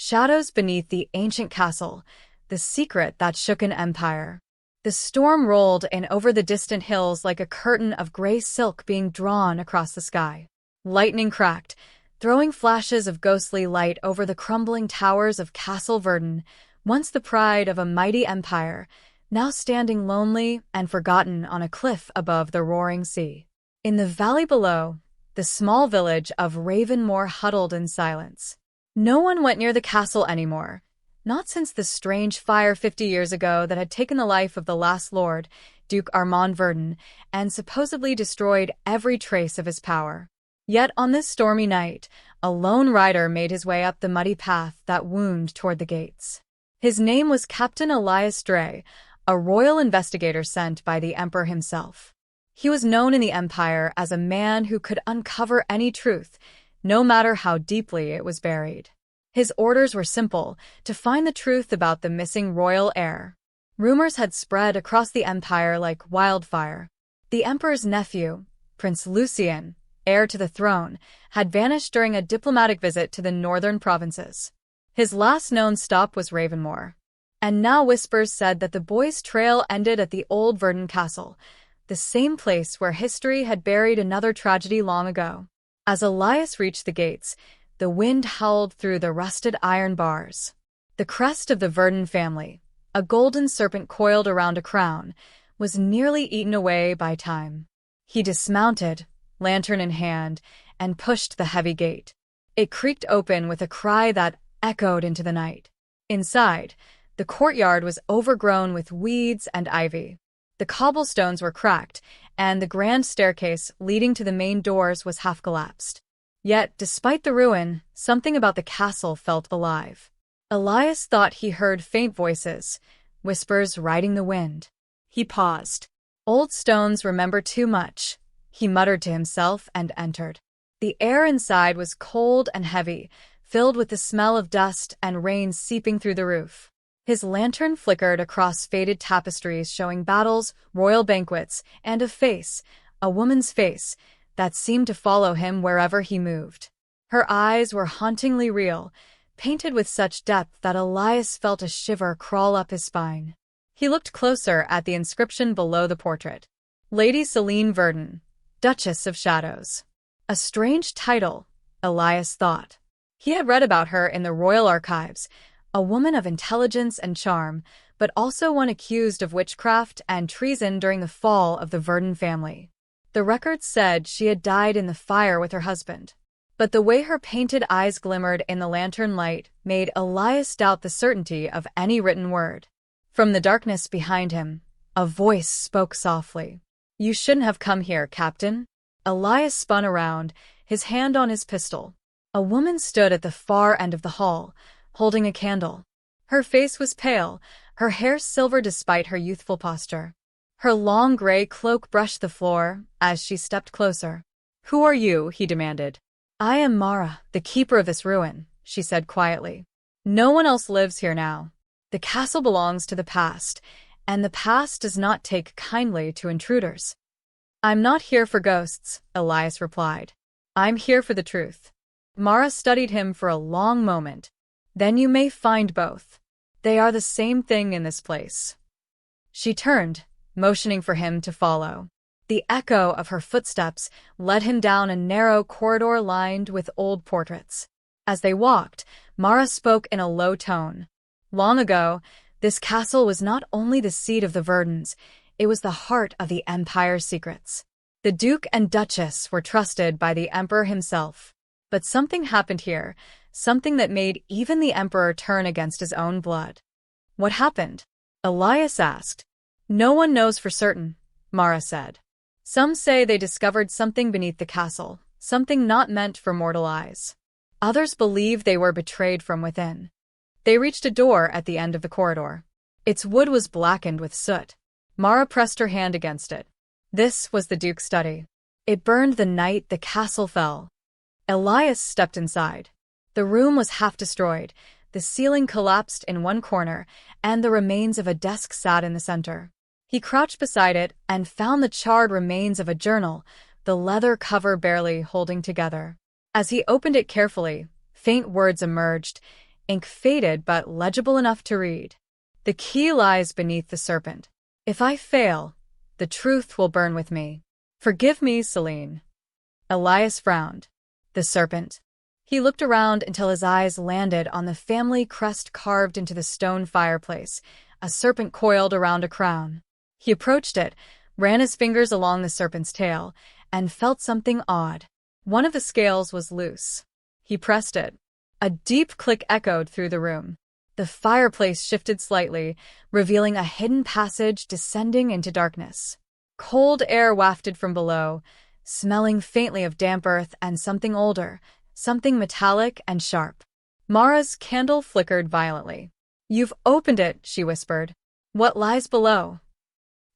Shadows beneath the ancient castle, the secret that shook an empire. The storm rolled in over the distant hills like a curtain of gray silk being drawn across the sky. Lightning cracked, throwing flashes of ghostly light over the crumbling towers of Castle Verdan, once the pride of a mighty empire, now standing lonely and forgotten on a cliff above the roaring sea. In the valley below, the small village of Ravenmoor huddled in silence. No one went near the castle anymore, not since the strange fire 50 years ago that had taken the life of the last lord, Duke Armand Verdan, and supposedly destroyed every trace of his power. Yet on this stormy night, a lone rider made his way up the muddy path that wound toward the gates. His name was Captain Elias Dray, a royal investigator sent by the emperor himself. He was known in the empire as a man who could uncover any truth, no matter how deeply it was buried. His orders were simple: to find the truth about the missing royal heir. Rumors had spread across the empire like wildfire. The emperor's nephew, Prince Lucien, heir to the throne, had vanished during a diplomatic visit to the northern provinces. His last known stop was Ravenmoor. And now whispers said that the boy's trail ended at the old Verdan castle, the same place where history had buried another tragedy long ago. As Elias reached the gates, the wind howled through the rusted iron bars. The crest of the Verdan family, a golden serpent coiled around a crown, was nearly eaten away by time. He dismounted, lantern in hand, and pushed the heavy gate. It creaked open with a cry that echoed into the night. Inside, the courtyard was overgrown with weeds and ivy. The cobblestones were cracked, and the grand staircase leading to the main doors was half collapsed. Yet, despite the ruin, something about the castle felt alive. Elias thought he heard faint voices, whispers riding the wind. He paused. Old stones remember too much, he muttered to himself and entered. The air inside was cold and heavy, filled with the smell of dust and rain seeping through the roof. His lantern flickered across faded tapestries showing battles, royal banquets, and a woman's face, that seemed to follow him wherever he moved. Her eyes were hauntingly real, painted with such depth that Elias felt a shiver crawl up his spine. He looked closer at the inscription below the portrait. Lady Celine Verdan, Duchess of Shadows. A strange title, Elias thought. He had read about her in the royal archives, a woman of intelligence and charm, but also one accused of witchcraft and treason during the fall of the Verdan family. The records said she had died in the fire with her husband. But the way her painted eyes glimmered in the lantern light made Elias doubt the certainty of any written word. From the darkness behind him, a voice spoke softly. "You shouldn't have come here, Captain." Elias spun around, his hand on his pistol. A woman stood at the far end of the hall, holding a candle. Her face was pale, her hair silver despite her youthful posture. Her long gray cloak brushed the floor as she stepped closer. "Who are you?" he demanded. "I am Mara, the keeper of this ruin," she said quietly. "No one else lives here now. The castle belongs to the past, and the past does not take kindly to intruders." "I'm not here for ghosts," Elias replied. "I'm here for the truth." Mara studied him for a long moment. "Then you may find both. They are the same thing in this place." She turned, motioning for him to follow. The echo of her footsteps led him down a narrow corridor lined with old portraits. As they walked, Mara spoke in a low tone. "Long ago, this castle was not only the seat of the Verdans, it was the heart of the empire's secrets. The Duke and Duchess were trusted by the Emperor himself. But something happened here, something that made even the Emperor turn against his own blood." "What happened?" Elias asked. "No one knows for certain," Mara said. "Some say they discovered something beneath the castle, something not meant for mortal eyes. Others believe they were betrayed from within." They reached a door at the end of the corridor. Its wood was blackened with soot. Mara pressed her hand against it. This was the Duke's study. It burned the night the castle fell. Elias stepped inside. The room was half destroyed, the ceiling collapsed in one corner, and the remains of a desk sat in the center. He crouched beside it and found the charred remains of a journal, the leather cover barely holding together. As he opened it carefully, faint words emerged, ink faded but legible enough to read. The key lies beneath the serpent. If I fail, the truth will burn with me. Forgive me, Celine. Elias frowned. The serpent. He looked around until his eyes landed on the family crest carved into the stone fireplace, a serpent coiled around a crown. He approached it, ran his fingers along the serpent's tail, and felt something odd. One of the scales was loose. He pressed it. A deep click echoed through the room. The fireplace shifted slightly, revealing a hidden passage descending into darkness. Cold air wafted from below, smelling faintly of damp earth and something older, something metallic and sharp. Mara's candle flickered violently. "You've opened it," she whispered. "What lies below?"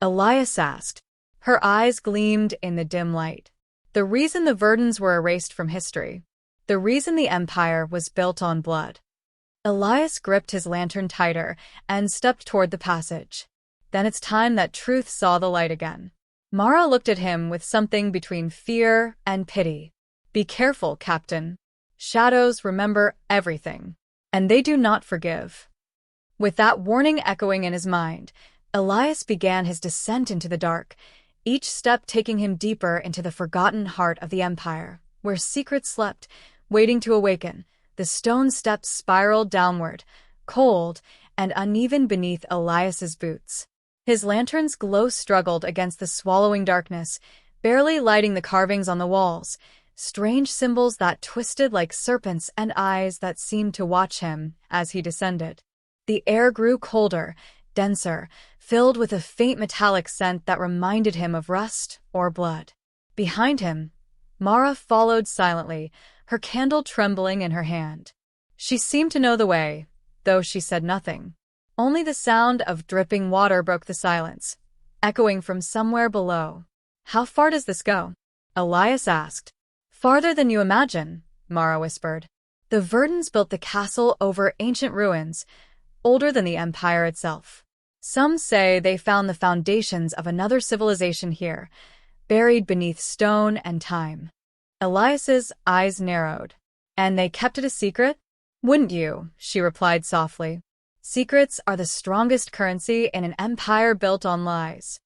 Elias asked. Her eyes gleamed in the dim light. The reason the Verdans were erased from history. The reason the Empire was built on blood. Elias gripped his lantern tighter and stepped toward the passage. Then it's time that truth saw the light again. Mara looked at him with something between fear and pity. "Be careful, Captain. Shadows remember everything, and they do not forgive." With that warning echoing in his mind, Elias began his descent into the dark, each step taking him deeper into the forgotten heart of the Empire, where secrets slept, waiting to awaken. The stone steps spiraled downward, cold and uneven beneath Elias's boots. His lantern's glow struggled against the swallowing darkness, barely lighting the carvings on the walls, strange symbols that twisted like serpents and eyes that seemed to watch him as he descended. The air grew colder, denser, filled with a faint metallic scent that reminded him of rust or blood. Behind him, Mara followed silently, her candle trembling in her hand. She seemed to know the way, though she said nothing. Only the sound of dripping water broke the silence, echoing from somewhere below. "How far does this go?" Elias asked. "Farther than you imagine," Mara whispered. "The Verdans built the castle over ancient ruins, older than the Empire itself. Some say they found the foundations of another civilization here, buried beneath stone and time." Elias's eyes narrowed. "And they kept it a secret?" "Wouldn't you?" she replied softly. "Secrets are the strongest currency in an empire built on lies."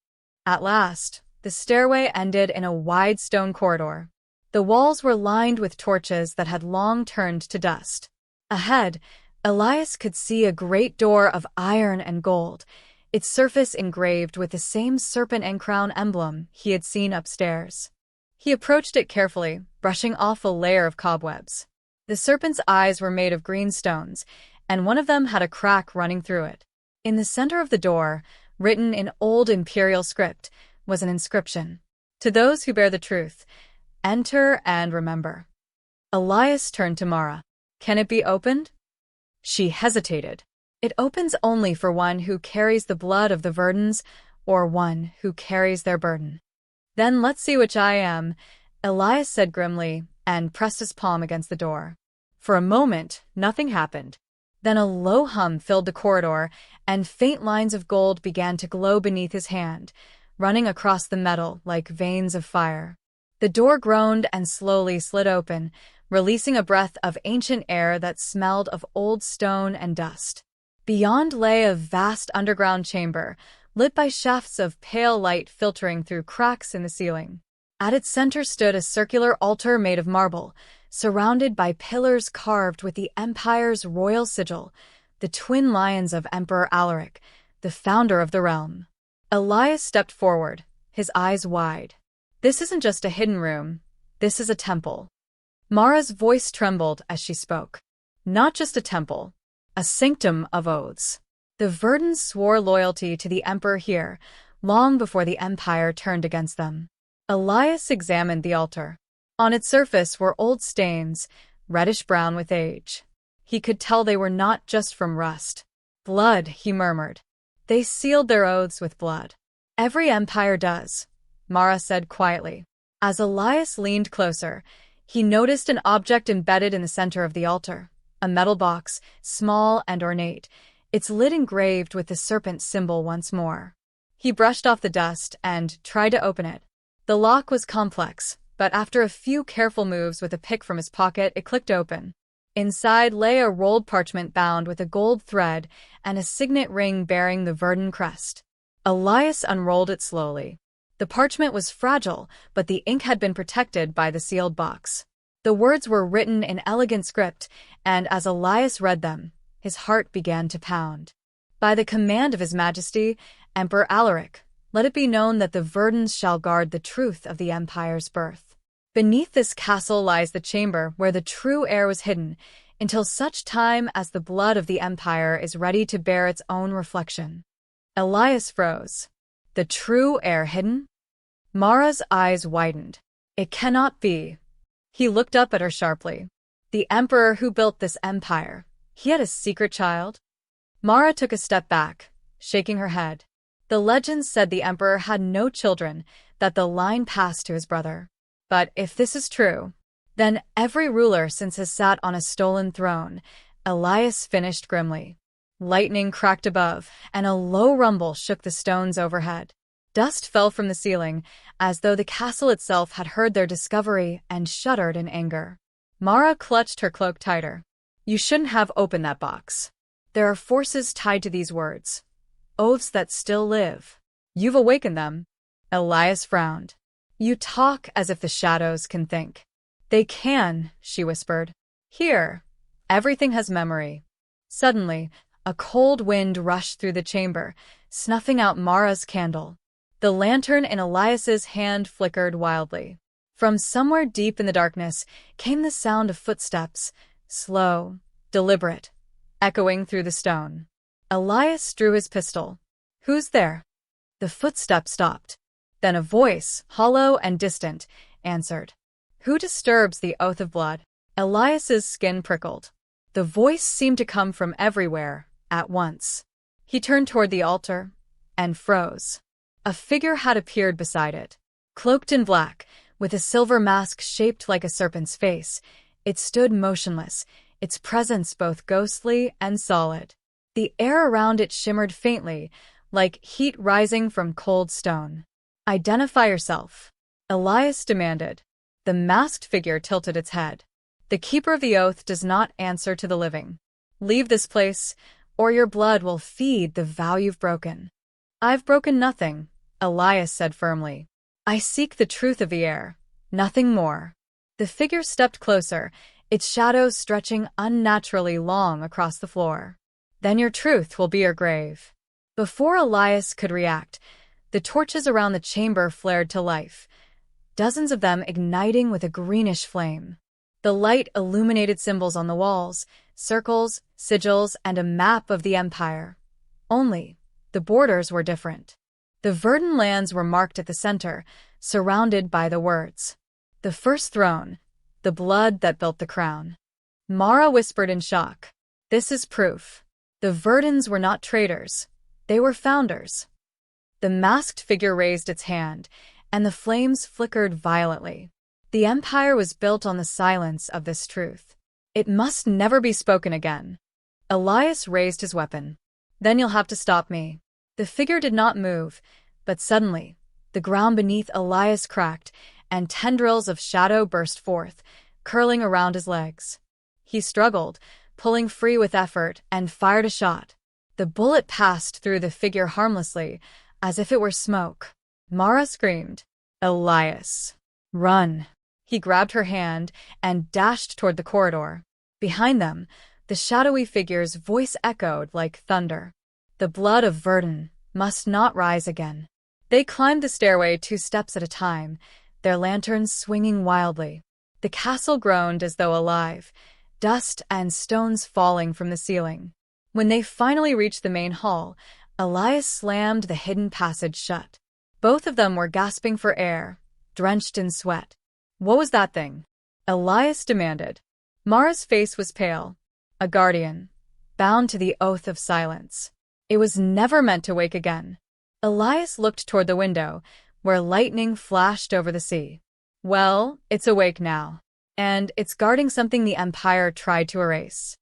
At last, the stairway ended in a wide stone corridor. The walls were lined with torches that had long turned to dust. Ahead, Elias could see a great door of iron and gold, its surface engraved with the same serpent and crown emblem he had seen upstairs. He approached it carefully, brushing off a layer of cobwebs. The serpent's eyes were made of green stones, and one of them had a crack running through it. In the center of the door, written in old imperial script, was an inscription. "To those who bear the truth, enter and remember." Elias turned to Mara. "Can it be opened?" She hesitated. "It opens only for one who carries the blood of the Verdans, or one who carries their burden." "Then let's see which I am," Elias said grimly, and pressed his palm against the door. For a moment, nothing happened. Then a low hum filled the corridor, and faint lines of gold began to glow beneath his hand, running across the metal like veins of fire. The door groaned and slowly slid open, releasing a breath of ancient air that smelled of old stone and dust. Beyond lay a vast underground chamber, lit by shafts of pale light filtering through cracks in the ceiling. At its center stood a circular altar made of marble, surrounded by pillars carved with the Empire's royal sigil, the twin lions of Emperor Alaric, the founder of the realm. Elias stepped forward, his eyes wide. "This isn't just a hidden room, this is a temple." Mara's voice trembled as she spoke. "Not just a temple, a sanctum of oaths. The Verdans swore loyalty to the Emperor here, long before the Empire turned against them." Elias examined the altar. On its surface were old stains, reddish-brown with age. He could tell they were not just from rust. "Blood," he murmured. "They sealed their oaths with blood." "Every empire does," Mara said quietly. As Elias leaned closer, he noticed an object embedded in the center of the altar, a metal box, small and ornate, its lid engraved with the serpent symbol once more. He brushed off the dust and tried to open it. The lock was complex, but after a few careful moves with a pick from his pocket, it clicked open. Inside lay a rolled parchment bound with a gold thread and a signet ring bearing the Verdan crest. Elias unrolled it slowly. The parchment was fragile, but the ink had been protected by the sealed box. The words were written in elegant script, and as Elias read them, his heart began to pound. By the command of His Majesty, Emperor Alaric, let it be known that the Verdans shall guard the truth of the Empire's birth. Beneath this castle lies the chamber where the true heir was hidden, until such time as the blood of the Empire is ready to bear its own reflection. Elias froze. The true heir hidden? Mara's eyes widened. It cannot be. He looked up at her sharply. The emperor who built this empire, he had a secret child? Mara took a step back, shaking her head. The legends said the emperor had no children, that the line passed to his brother. But if this is true, then every ruler since has sat on a stolen throne, Elias finished grimly. Lightning cracked above, and a low rumble shook the stones overhead. Dust fell from the ceiling, as though the castle itself had heard their discovery and shuddered in anger. Mara clutched her cloak tighter. You shouldn't have opened that box. There are forces tied to these words. Oaths that still live. You've awakened them. Elias frowned. You talk as if the shadows can think. They can, she whispered. Here. Everything has memory. Suddenly, a cold wind rushed through the chamber, snuffing out Mara's candle. The lantern in Elias's hand flickered wildly. From somewhere deep in the darkness came the sound of footsteps, slow, deliberate, echoing through the stone. Elias drew his pistol. Who's there? The footsteps stopped. Then a voice, hollow and distant, answered. Who disturbs the oath of blood? Elias's skin prickled. The voice seemed to come from everywhere, at once. He turned toward the altar, and froze. A figure had appeared beside it. Cloaked in black, with a silver mask shaped like a serpent's face, it stood motionless, its presence both ghostly and solid. The air around it shimmered faintly, like heat rising from cold stone. Identify yourself, Elias demanded. The masked figure tilted its head. The keeper of the oath does not answer to the living. Leave this place, or your blood will feed the vow you've broken. I've broken nothing, Elias said firmly. I seek the truth of the heir, nothing more. The figure stepped closer, its shadow stretching unnaturally long across the floor. Then your truth will be your grave. Before Elias could react, the torches around the chamber flared to life, dozens of them igniting with a greenish flame. The light illuminated symbols on the walls, circles, sigils, and a map of the empire. Only, the borders were different. The Verdan lands were marked at the center, surrounded by the words. The first throne, the blood that built the crown. Mara whispered in shock. This is proof. The Verdans were not traitors. They were founders. The masked figure raised its hand, and the flames flickered violently. The empire was built on the silence of this truth. It must never be spoken again. Elias raised his weapon. Then you'll have to stop me. The figure did not move, but suddenly, the ground beneath Elias cracked, and tendrils of shadow burst forth, curling around his legs. He struggled, pulling free with effort, and fired a shot. The bullet passed through the figure harmlessly, as if it were smoke. Mara screamed, Elias, run. He grabbed her hand and dashed toward the corridor. Behind them, the shadowy figure's voice echoed like thunder. The blood of Verdan must not rise again. They climbed the stairway 2 steps at a time, their lanterns swinging wildly. The castle groaned as though alive, dust and stones falling from the ceiling. When they finally reached the main hall, Elias slammed the hidden passage shut. Both of them were gasping for air, drenched in sweat. What was that thing? Elias demanded. Mara's face was pale. A guardian, bound to the oath of silence. It was never meant to wake again. Elias looked toward the window, where lightning flashed over the sea. Well, it's awake now. And it's guarding something the Empire tried to erase.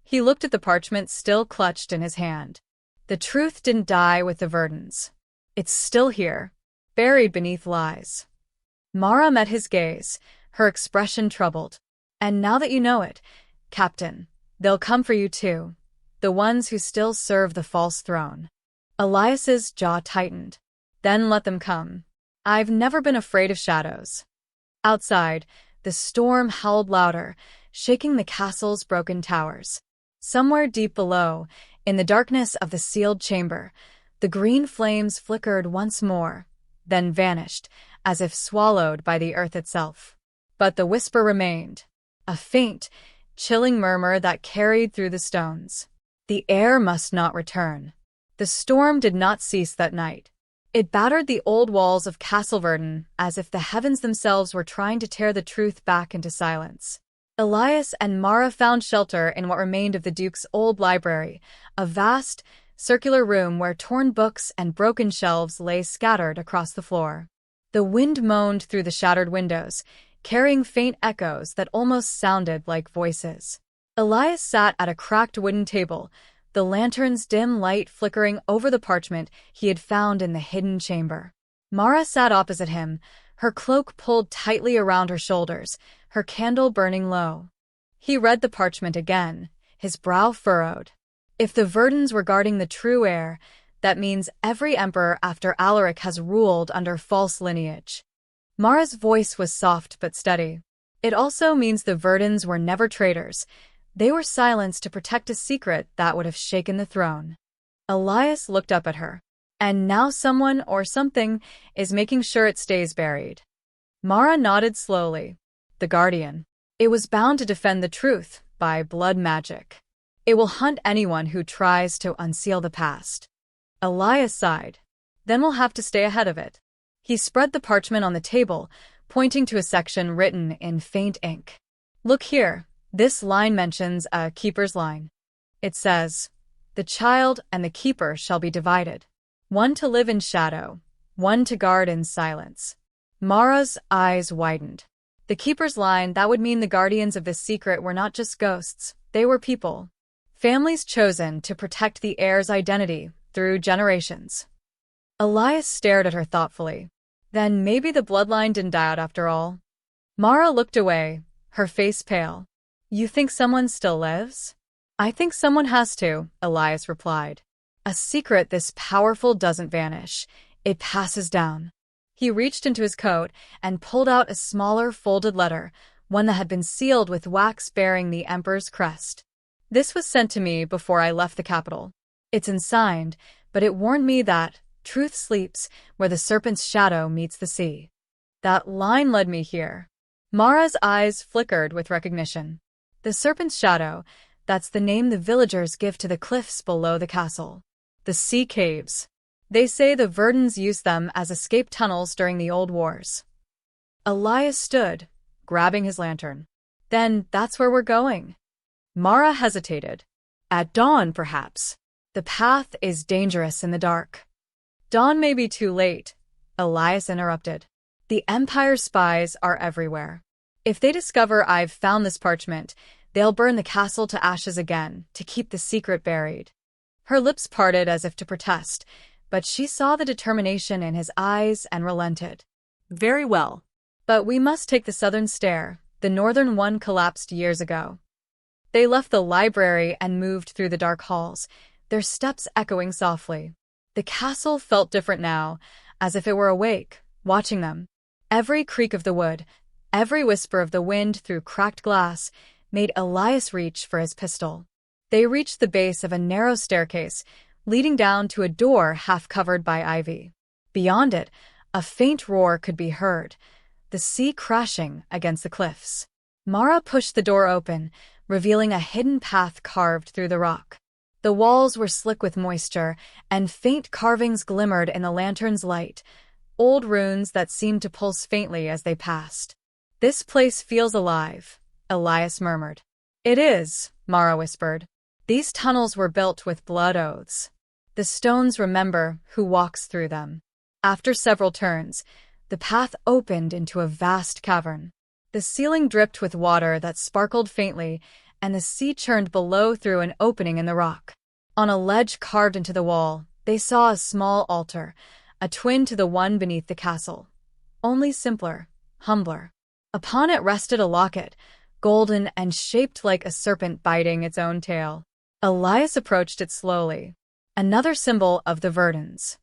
He looked at the parchment still clutched in his hand. The truth didn't die with the Verdans. It's still here, buried beneath lies. Mara met his gaze, her expression troubled. And now that you know it, Captain. They'll come for you too. The ones who still serve the false throne. Elias's jaw tightened. Then let them come. I've never been afraid of shadows. Outside, the storm howled louder, shaking the castle's broken towers. Somewhere deep below, in the darkness of the sealed chamber, the green flames flickered once more, then vanished, as if swallowed by the earth itself. But the whisper remained, a faint, chilling murmur that carried through the stones. The heir must not return. The storm did not cease that night. It battered the old walls of Castle Verdan as if the heavens themselves were trying to tear the truth back into silence. Elias and Mara found shelter in what remained of the Duke's old library, a vast, circular room where torn books and broken shelves lay scattered across the floor. The wind moaned through the shattered windows, carrying faint echoes that almost sounded like voices. Elias sat at a cracked wooden table, the lantern's dim light flickering over the parchment he had found in the hidden chamber. Mara sat opposite him, her cloak pulled tightly around her shoulders, her candle burning low. He read the parchment again, his brow furrowed. If the Verdans were guarding the true heir, that means every emperor after Alaric has ruled under false lineage. Mara's voice was soft but steady. It also means the Verdans were never traitors. They were silenced to protect a secret that would have shaken the throne. Elias looked up at her. And now someone or something is making sure it stays buried. Mara nodded slowly. The Guardian. It was bound to defend the truth by blood magic. It will hunt anyone who tries to unseal the past. Elias sighed. Then we'll have to stay ahead of it. He spread the parchment on the table, pointing to a section written in faint ink. Look here. This line mentions a keeper's line. It says, "The child and the keeper shall be divided. One to live in shadow, one to guard in silence." Mara's eyes widened. The keeper's line, that would mean the guardians of this secret were not just ghosts, they were people. Families chosen to protect the heir's identity through generations. Elias stared at her thoughtfully. Then maybe the bloodline didn't die out after all. Mara looked away, her face pale. You think someone still lives? I think someone has to, Elias replied. A secret this powerful doesn't vanish. It passes down. He reached into his coat and pulled out a smaller folded letter, one that had been sealed with wax bearing the Emperor's crest. This was sent to me before I left the capital. It's unsigned, but it warned me that truth sleeps where the serpent's shadow meets the sea. That line led me here. Mara's eyes flickered with recognition. The serpent's shadow, that's the name the villagers give to the cliffs below the castle. The sea caves. They say the Verdans used them as escape tunnels during the old wars. Elias stood, grabbing his lantern. Then that's where we're going. Mara hesitated. At dawn, perhaps. The path is dangerous in the dark. Dawn may be too late, Elias interrupted. The Empire's spies are everywhere. If they discover I've found this parchment, they'll burn the castle to ashes again to keep the secret buried. Her lips parted as if to protest, but she saw the determination in his eyes and relented. Very well. But we must take the southern stair. The northern one collapsed years ago. They left the library and moved through the dark halls, their steps echoing softly. The castle felt different now, as if it were awake, watching them. Every creak of the wood, every whisper of the wind through cracked glass, made Elias reach for his pistol. They reached the base of a narrow staircase, leading down to a door half covered by ivy. Beyond it, a faint roar could be heard, the sea crashing against the cliffs. Mara pushed the door open, revealing a hidden path carved through the rock. The walls were slick with moisture, and faint carvings glimmered in the lantern's light, old runes that seemed to pulse faintly as they passed. This place feels alive, Elias murmured. It is, Mara whispered. These tunnels were built with blood oaths. The stones remember who walks through them. After several turns, the path opened into a vast cavern. The ceiling dripped with water that sparkled faintly, and the sea churned below through an opening in the rock. On a ledge carved into the wall, they saw a small altar, a twin to the one beneath the castle. Only simpler, humbler. Upon it rested a locket, golden and shaped like a serpent biting its own tail. Elias approached it slowly. Another symbol of the Verdans.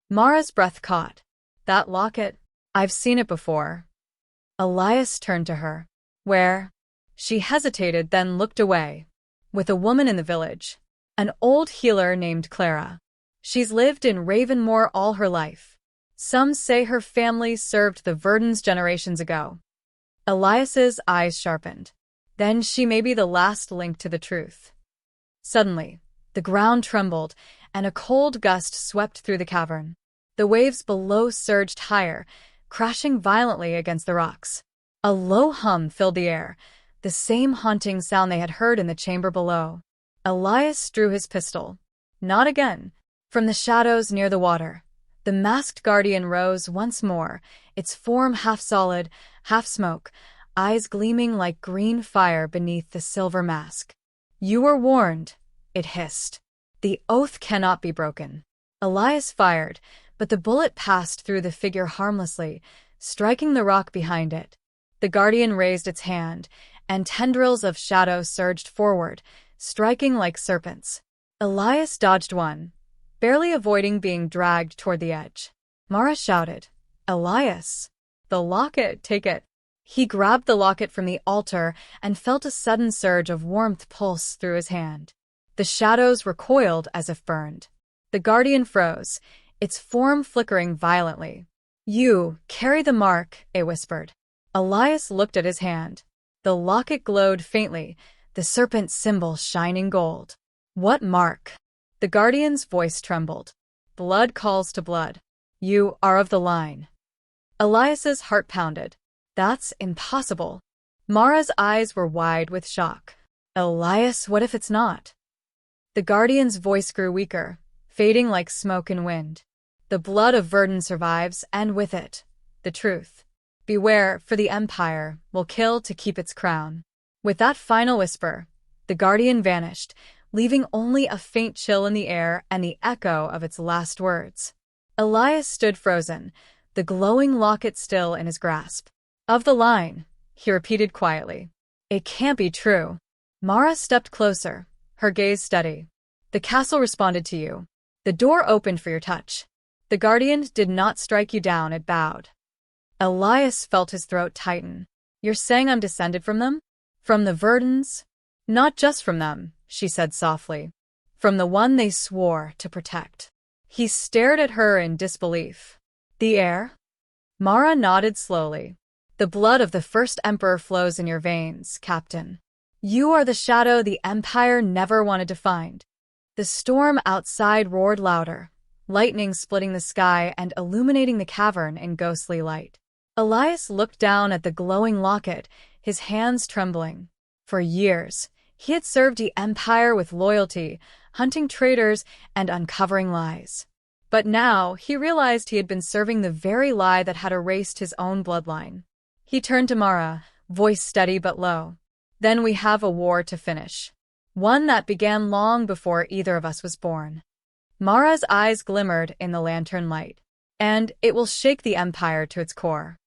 Mara's breath caught. That locket? I've seen it before. Elias turned to her. Where? She hesitated, then looked away. With a woman in the village. An old healer named Clara. She's lived in Ravenmoor all her life. Some say her family served the Verdans generations ago. Elias's eyes sharpened. Then she may be the last link to the truth. Suddenly, the ground trembled, and a cold gust swept through the cavern. The waves below surged higher, crashing violently against the rocks. A low hum filled the air, the same haunting sound they had heard in the chamber below. Elias drew his pistol. Not again. From the shadows near the water, the masked guardian rose once more, its form half solid, half smoke, eyes gleaming like green fire beneath the silver mask. You were warned, it hissed. The oath cannot be broken. Elias fired, but the bullet passed through the figure harmlessly, striking the rock behind it. The guardian raised its hand, and tendrils of shadow surged forward, striking like serpents. Elias dodged one, barely avoiding being dragged toward the edge. Mara shouted, Elias! The locket, take it! He grabbed the locket from the altar and felt a sudden surge of warmth pulse through his hand. The shadows recoiled as if burned. The guardian froze, its form flickering violently. You, carry the mark, it whispered. Elias looked at his hand. The locket glowed faintly, the serpent symbol shining gold. What mark? The guardian's voice trembled. Blood calls to blood. You are of the line. Elias's heart pounded. That's impossible. Mara's eyes were wide with shock. Elias, what if it's not? The guardian's voice grew weaker, fading like smoke in wind. The blood of Verdan survives, and with it, the truth. Beware, for the Empire will kill to keep its crown. With that final whisper, the guardian vanished, leaving only a faint chill in the air and the echo of its last words. Elias stood frozen, the glowing locket still in his grasp. Of the line, he repeated quietly. It can't be true. Mara stepped closer, her gaze steady. The castle responded to you. The door opened for your touch. The guardian did not strike you down, it bowed. Elias felt his throat tighten. You're saying I'm descended from them? From the Verdans? Not just from them, she said softly. From the one they swore to protect. He stared at her in disbelief. The heir? Mara nodded slowly. The blood of the first emperor flows in your veins, Captain. You are the shadow the Empire never wanted to find. The storm outside roared louder, lightning splitting the sky and illuminating the cavern in ghostly light. Elias looked down at the glowing locket, his hands trembling. For years, he had served the Empire with loyalty, hunting traitors and uncovering lies. But now he realized he had been serving the very lie that had erased his own bloodline. He turned to Mara, voice steady but low. Then we have a war to finish. One that began long before either of us was born. Mara's eyes glimmered in the lantern light. And it will shake the Empire to its core.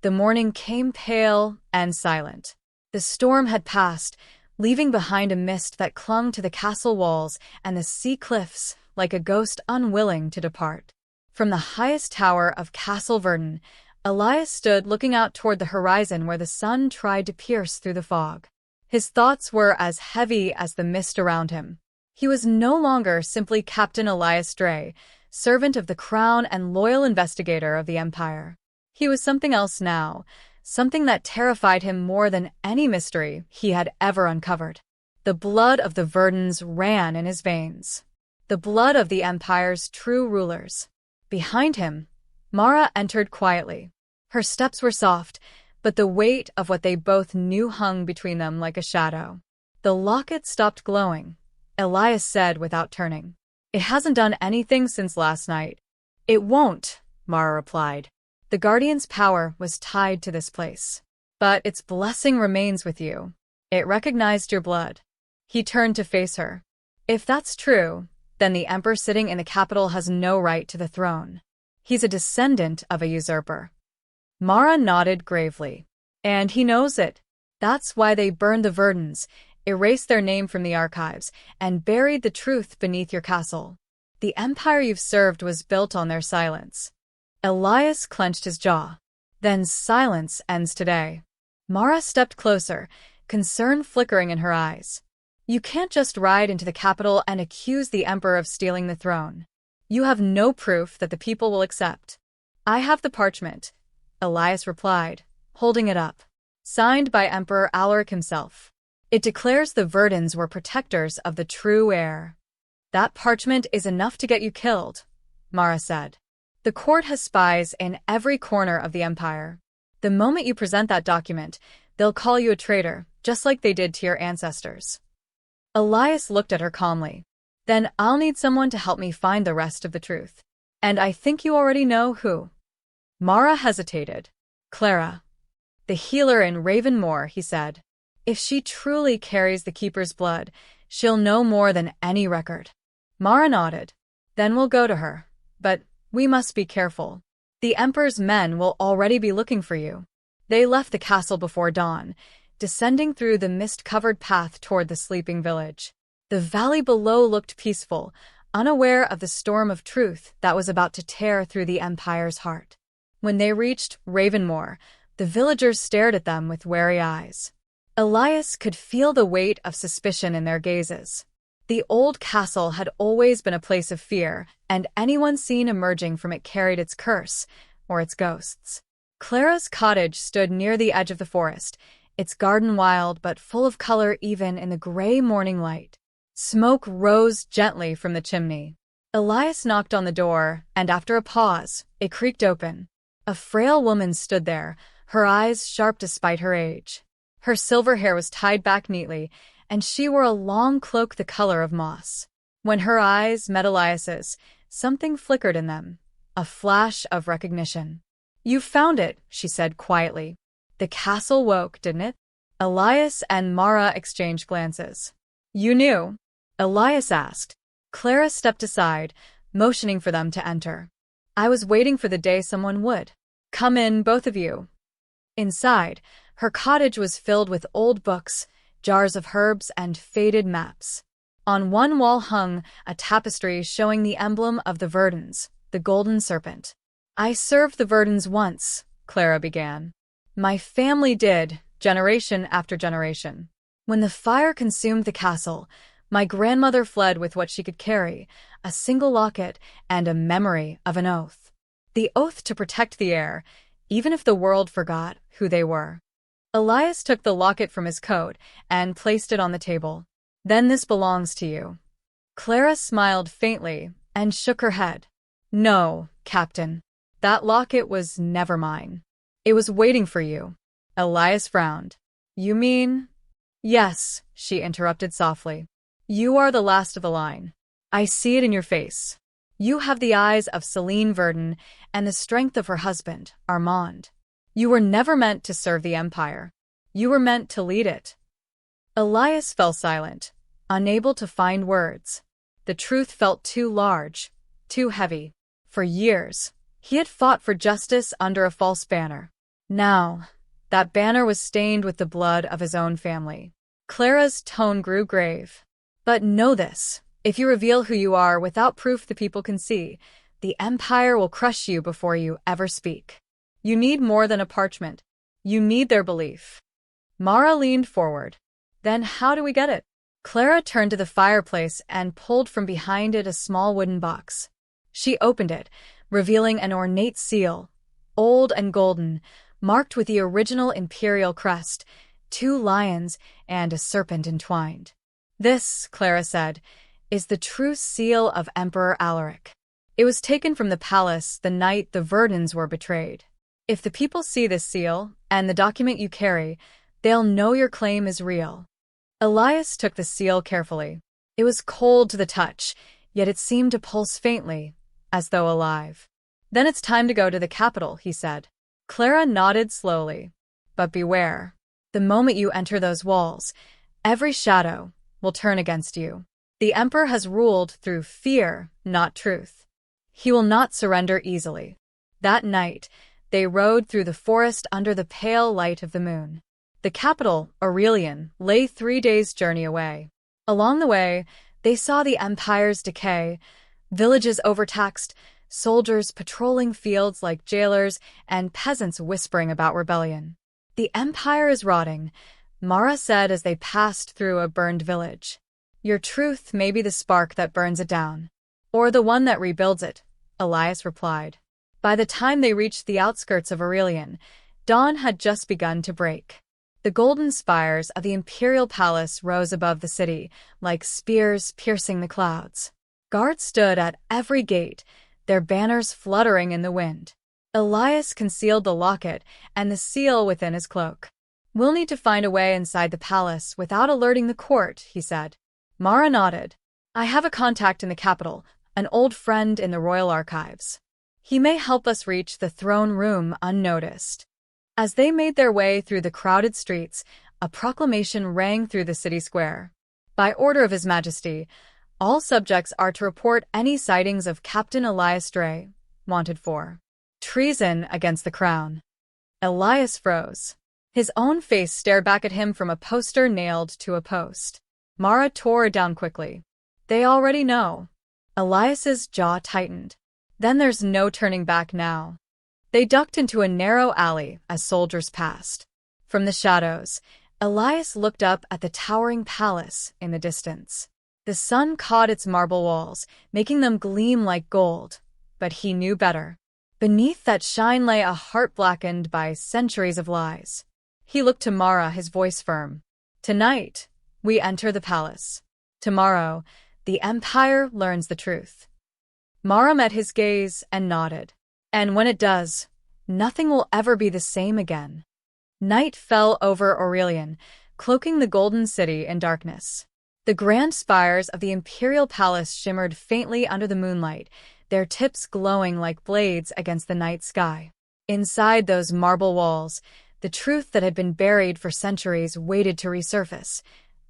The morning came pale and silent. The storm had passed, leaving behind a mist that clung to the castle walls and the sea cliffs like a ghost unwilling to depart. From the highest tower of Castle Verdan, Elias stood looking out toward the horizon where the sun tried to pierce through the fog. His thoughts were as heavy as the mist around him. He was no longer simply Captain Elias Dray, servant of the crown and loyal investigator of the Empire. He was something else now, something that terrified him more than any mystery he had ever uncovered. The blood of the Verdans ran in his veins. The blood of the Empire's true rulers. Behind him, Mara entered quietly. Her steps were soft, but the weight of what they both knew hung between them like a shadow. The locket stopped glowing, Elias said without turning. It hasn't done anything since last night. It won't, Mara replied. The Guardian's power was tied to this place. But its blessing remains with you. It recognized your blood. He turned to face her. If that's true, then the Emperor sitting in the capital has no right to the throne. He's a descendant of a usurper. Mara nodded gravely. And he knows it. That's why they burned the Verdans, erased their name from the archives, and buried the truth beneath your castle. The empire you've served was built on their silence. Elias clenched his jaw. Then silence ends today. Mara stepped closer, concern flickering in her eyes. You can't just ride into the capital and accuse the emperor of stealing the throne. You have no proof that the people will accept. I have the parchment, Elias replied, holding it up. Signed by Emperor Alaric himself. It declares the Verdans were protectors of the true heir. That parchment is enough to get you killed, Mara said. The court has spies in every corner of the empire. The moment you present that document, they'll call you a traitor, just like they did to your ancestors. Elias looked at her calmly. Then I'll need someone to help me find the rest of the truth. And I think you already know who. Mara hesitated. Clara. The healer in Ravenmoor, he said. If she truly carries the Keeper's blood, she'll know more than any record. Mara nodded. Then we'll go to her. But we must be careful. The Emperor's men will already be looking for you. They left the castle before dawn, descending through the mist-covered path toward the sleeping village. The valley below looked peaceful, unaware of the storm of truth that was about to tear through the Empire's heart. When they reached Ravenmoor, the villagers stared at them with wary eyes. Elias could feel the weight of suspicion in their gazes. The old castle had always been a place of fear, and anyone seen emerging from it carried its curse, or its ghosts. Clara's cottage stood near the edge of the forest, its garden wild but full of color even in the gray morning light. Smoke rose gently from the chimney. Elias knocked on the door, and after a pause, it creaked open. A frail woman stood there, her eyes sharp despite her age. Her silver hair was tied back neatly, and she wore a long cloak the color of moss. When her eyes met Elias's, something flickered in them, a flash of recognition. You found it, she said quietly. The castle woke, didn't it? Elias and Mara exchanged glances. You knew? Elias asked. Clara stepped aside, motioning for them to enter. I was waiting for the day someone would. Come in, both of you. Inside, her cottage was filled with old books, jars of herbs, and faded maps. On one wall hung a tapestry showing the emblem of the Verdans, the golden serpent. I served the Verdans once, Clara began. My family did, generation after generation. When the fire consumed the castle, my grandmother fled with what she could carry, a single locket and a memory of an oath. The oath to protect the heir, even if the world forgot who they were. Elias took the locket from his coat and placed it on the table. Then this belongs to you. Clara smiled faintly and shook her head. No, Captain. That locket was never mine. It was waiting for you. Elias frowned. You mean? Yes, she interrupted softly. You are the last of the line. I see it in your face. You have the eyes of Celine Verdan and the strength of her husband, Armand. You were never meant to serve the Empire. You were meant to lead it. Elias fell silent, unable to find words. The truth felt too large, too heavy. For years, he had fought for justice under a false banner. Now, that banner was stained with the blood of his own family. Clara's tone grew grave. But know this, if you reveal who you are without proof the people can see, the Empire will crush you before you ever speak. You need more than a parchment. You need their belief. Mara leaned forward. Then how do we get it? Clara turned to the fireplace and pulled from behind it a small wooden box. She opened it, revealing an ornate seal, old and golden, marked with the original imperial crest, 2 lions and a serpent entwined. This, Clara said, is the true seal of Emperor Alaric. It was taken from the palace the night the Verdans were betrayed. If the people see this seal, and the document you carry, they'll know your claim is real. Elias took the seal carefully. It was cold to the touch, yet it seemed to pulse faintly, as though alive. Then it's time to go to the capital, he said. Clara nodded slowly. But beware. The moment you enter those walls, every shadow will turn against you. The Emperor has ruled through fear, not truth. He will not surrender easily. That night, they rode through the forest under the pale light of the moon. The capital, Aurelian, lay 3 days' journey away. Along the way, they saw the empire's decay, villages overtaxed, soldiers patrolling fields like jailers, and peasants whispering about rebellion. "The empire is rotting," Mara said as they passed through a burned village. "Your truth may be the spark that burns it down, or the one that rebuilds it," Elias replied. By the time they reached the outskirts of Aurelian, dawn had just begun to break. The golden spires of the imperial palace rose above the city, like spears piercing the clouds. Guards stood at every gate, their banners fluttering in the wind. Elias concealed the locket and the seal within his cloak. "We'll need to find a way inside the palace without alerting the court," he said. Mara nodded. "I have a contact in the capital, an old friend in the royal archives. He may help us reach the throne room unnoticed." As they made their way through the crowded streets, a proclamation rang through the city square. "By order of His Majesty, all subjects are to report any sightings of Captain Elias Dray, wanted for treason against the crown." Elias froze. His own face stared back at him from a poster nailed to a post. Mara tore it down quickly. "They already know." Elias's jaw tightened. "Then there's no turning back now." They ducked into a narrow alley as soldiers passed. From the shadows, Elias looked up at the towering palace in the distance. The sun caught its marble walls, making them gleam like gold, but he knew better. Beneath that shine lay a heart blackened by centuries of lies. He looked to Mara, his voice firm. "Tonight, we enter the palace. Tomorrow, the Empire learns the truth." Mara met his gaze and nodded. "And when it does, nothing will ever be the same again." Night fell over Aurelian, cloaking the golden city in darkness. The grand spires of the imperial palace shimmered faintly under the moonlight, their tips glowing like blades against the night sky. Inside those marble walls, the truth that had been buried for centuries waited to resurface,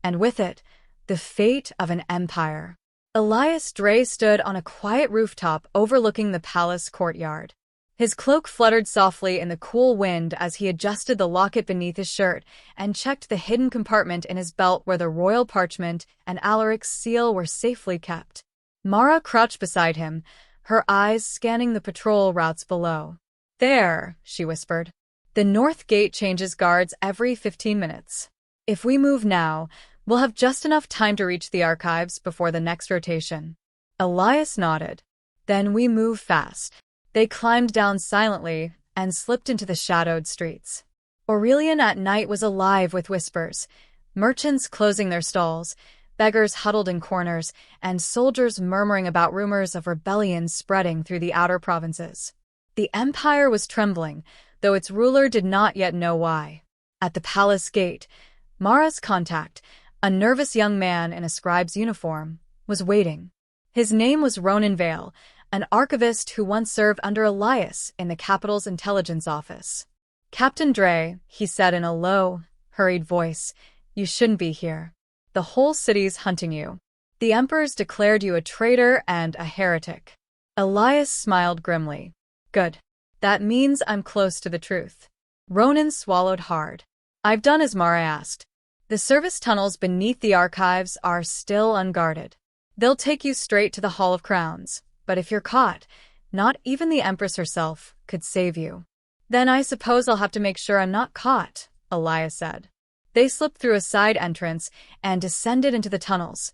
and with it, the fate of an empire. Elias Dray stood on a quiet rooftop overlooking the palace courtyard. His cloak fluttered softly in the cool wind as he adjusted the locket beneath his shirt and checked the hidden compartment in his belt where the royal parchment and Alaric's seal were safely kept. Mara crouched beside him, her eyes scanning the patrol routes below. "There," she whispered. "The north gate changes guards every 15 minutes. If we move now, we'll have just enough time to reach the archives before the next rotation." Elias nodded. "Then we move fast." They climbed down silently and slipped into the shadowed streets. Aurelian at night was alive with whispers, merchants closing their stalls, beggars huddled in corners, and soldiers murmuring about rumors of rebellion spreading through the outer provinces. The empire was trembling, though its ruler did not yet know why. At the palace gate, Mara's contact, a nervous young man in a scribe's uniform, was waiting. His name was Ronan Vale, an archivist who once served under Elias in the capital's intelligence office. "Captain Dray," he said in a low, hurried voice, "you shouldn't be here. The whole city's hunting you. The emperor's declared you a traitor and a heretic." Elias smiled grimly. "Good. That means I'm close to the truth." Ronan swallowed hard. "I've done as Mara asked. The service tunnels beneath the archives are still unguarded. They'll take you straight to the Hall of Crowns. But if you're caught, not even the Empress herself could save you." "Then I suppose I'll have to make sure I'm not caught," Elias said. They slipped through a side entrance and descended into the tunnels,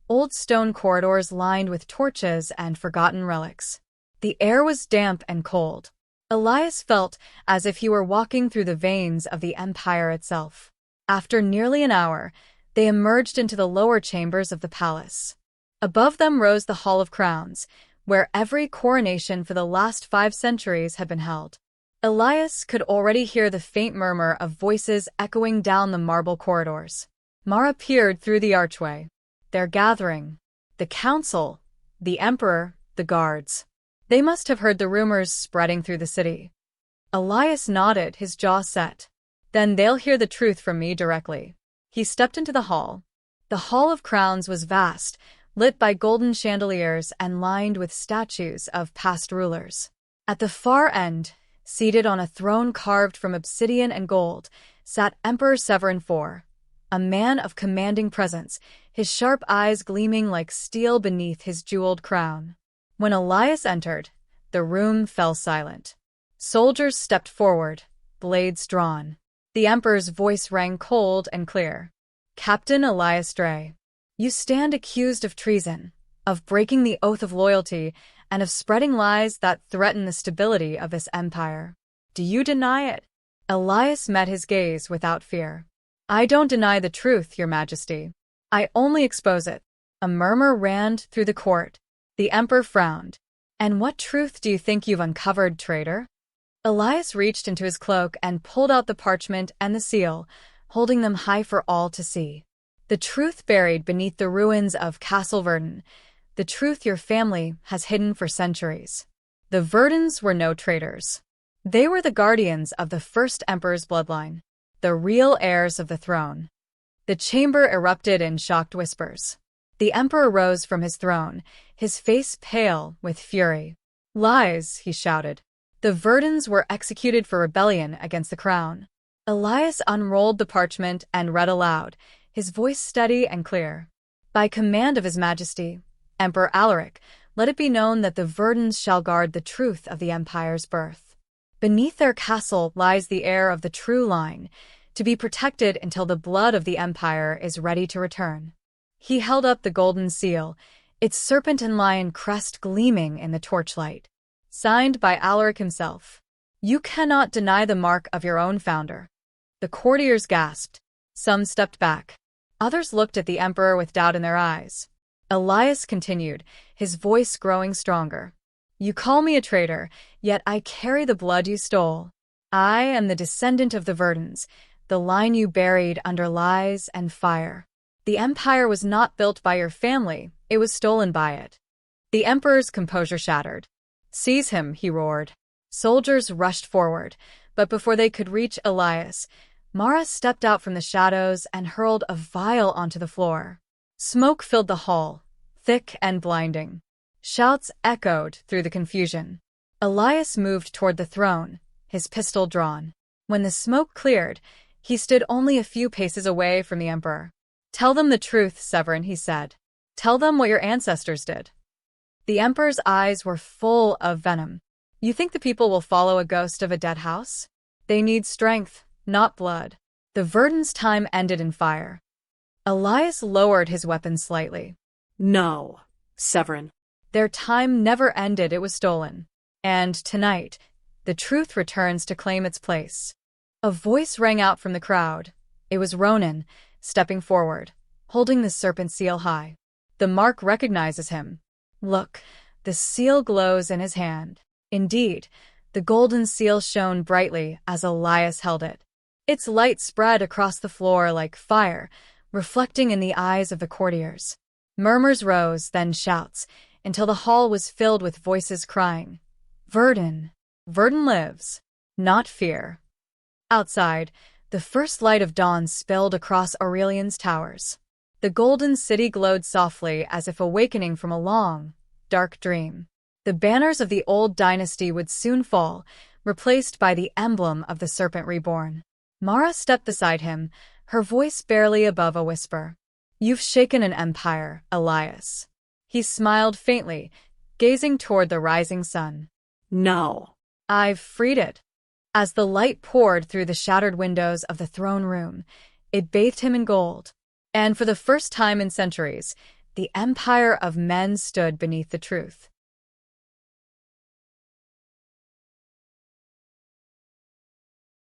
old stone corridors lined with torches and forgotten relics. The air was damp and cold. Elias felt as if he were walking through the veins of the empire itself. After nearly an hour, they emerged into the lower chambers of the palace. Above them rose the Hall of Crowns, where every coronation for the last 5 centuries had been held. Elias could already hear the faint murmur of voices echoing down the marble corridors. Mara peered through the archway. "They're gathering. The council, the emperor, the guards. They must have heard the rumors spreading through the city." Elias nodded, his jaw set. "Then they'll hear the truth from me directly." He stepped into the hall. The Hall of Crowns was vast, lit by golden chandeliers and lined with statues of past rulers. At the far end, seated on a throne carved from obsidian and gold, sat Emperor Severin IV, a man of commanding presence, his sharp eyes gleaming like steel beneath his jeweled crown. When Elias entered, the room fell silent. Soldiers stepped forward, blades drawn. The Emperor's voice rang cold and clear. "Captain Elias Dray, you stand accused of treason, of breaking the oath of loyalty, and of spreading lies that threaten the stability of this empire. Do you deny it?" Elias met his gaze without fear. "I don't deny the truth, Your Majesty. I only expose it." A murmur ran through the court. The Emperor frowned. "And what truth do you think you've uncovered, traitor?" Elias reached into his cloak and pulled out the parchment and the seal, holding them high for all to see. "The truth buried beneath the ruins of Castle Verdan, the truth your family has hidden for centuries." The Verdans were no traitors. They were the guardians of the first emperor's bloodline, the real heirs of the throne. The chamber erupted in shocked whispers. The emperor rose from his throne, his face pale with fury. "Lies," he shouted. "The Verdans were executed for rebellion against the crown." Elias unrolled the parchment and read aloud, his voice steady and clear. "By command of His Majesty, Emperor Alaric, let it be known that the Verdans shall guard the truth of the empire's birth. Beneath their castle lies the heir of the true line, to be protected until the blood of the empire is ready to return." He held up the golden seal, its serpent and lion crest gleaming in the torchlight. "Signed by Alaric himself. You cannot deny the mark of your own founder." The courtiers gasped. Some stepped back. Others looked at the emperor with doubt in their eyes. Elias continued, his voice growing stronger. "You call me a traitor, yet I carry the blood you stole. I am the descendant of the Verdans, the line you buried under lies and fire. The empire was not built by your family, it was stolen by it." The emperor's composure shattered. "Seize him," he roared. Soldiers rushed forward, but before they could reach Elias, Mara stepped out from the shadows and hurled a vial onto the floor. Smoke filled the hall, thick and blinding. Shouts echoed through the confusion. Elias moved toward the throne, his pistol drawn. When the smoke cleared, he stood only a few paces away from the emperor. "Tell them the truth, Severin," he said. "Tell them what your ancestors did." The emperor's eyes were full of venom. "You think the people will follow a ghost of a dead house? They need strength, not blood. The Verdans' time ended in fire." Elias lowered his weapon slightly. "No, Severin. Their time never ended, it was stolen. And tonight, the truth returns to claim its place." A voice rang out from the crowd. It was Ronan, stepping forward, holding the serpent seal high. "The mark recognizes him. Look, the seal glows in his hand." Indeed, the golden seal shone brightly as Elias held it. Its light spread across the floor like fire, reflecting in the eyes of the courtiers. Murmurs rose, then shouts, until the hall was filled with voices crying, "Verdan! Verdan lives! Not fear!" Outside, the first light of dawn spilled across Aurelian's towers. The golden city glowed softly as if awakening from a long, dark dream. The banners of the old dynasty would soon fall, replaced by the emblem of the serpent reborn. Mara stepped beside him, her voice barely above a whisper. "You've shaken an empire, Elias." He smiled faintly, gazing toward the rising sun. "No." "I've freed it." As the light poured through the shattered windows of the throne room, it bathed him in gold. And for the first time in centuries, the empire of men stood beneath the truth.